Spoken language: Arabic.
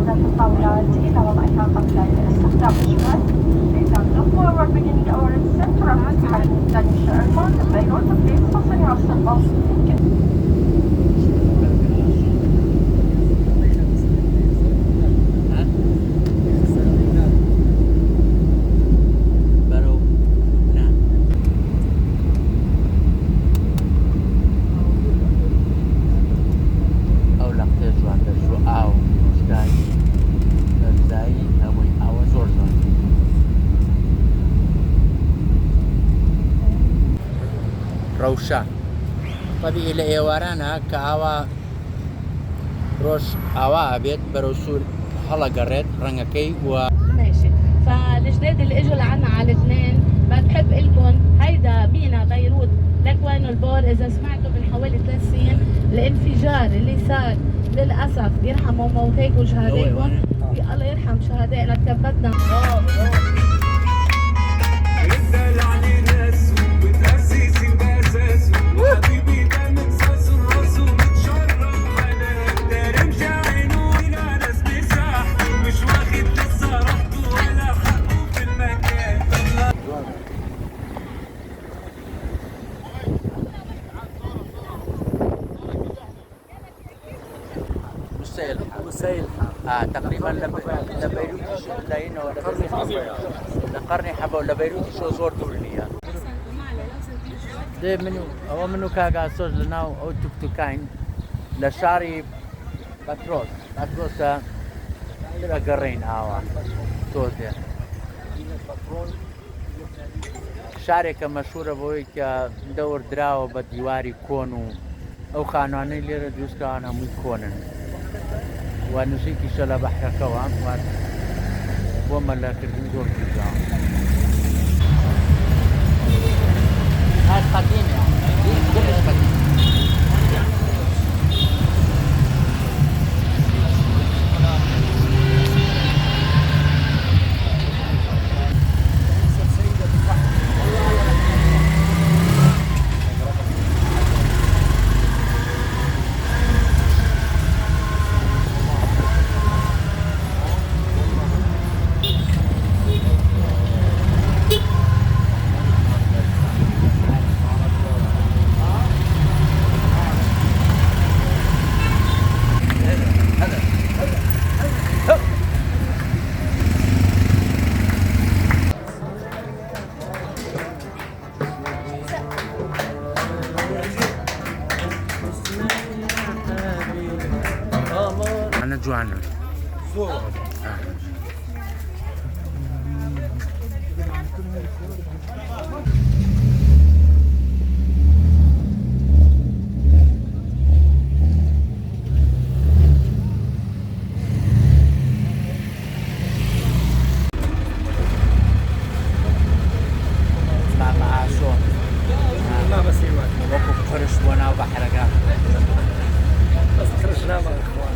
ذات الطاولات إلى وضعها قبل استخدام الجهاز. Please don't look forward beginning our descent to rapid behind Danish Airport, Beirut, please fasten your seatbelts. ڕەوشە طبیعی لە ئێوارانە کە ئاوا ڕۆژ ئاوا ئەبێت بەرەو سوور هەڵەگەڕێت ڕەنگەکەی وە ماشي. فالجداد اللي اجوا لعنا على لبنان بحب لكم هيدا مينا بيروت لكوين البور. اذا سمعتوا من حوالي 3 سنين الانفجار اللي صار للاسف يرحموا موتيكم وشهدائكم، الله يرحم شهدائنا تكبدنا. مسيل تقريبا لبيروت لاين لقرني حبوا لبيروت شو زور دورنيا ده منو كاغا سوز لناو او توكتوكاين لشاري باتروسا ترى قرين اوا توزيا شارێکە مەشهورە بۆی کە دەور دراوە بە دیواری کۆن و ئەو خانوانەی لێرە دروستکەوان هەمووی کۆنن و نووسێکیشە لە بەحرەکەەوە بۆ مەلەکردن زۆر گوزاوە أنا جوعان بس خرجنا مع الاخوان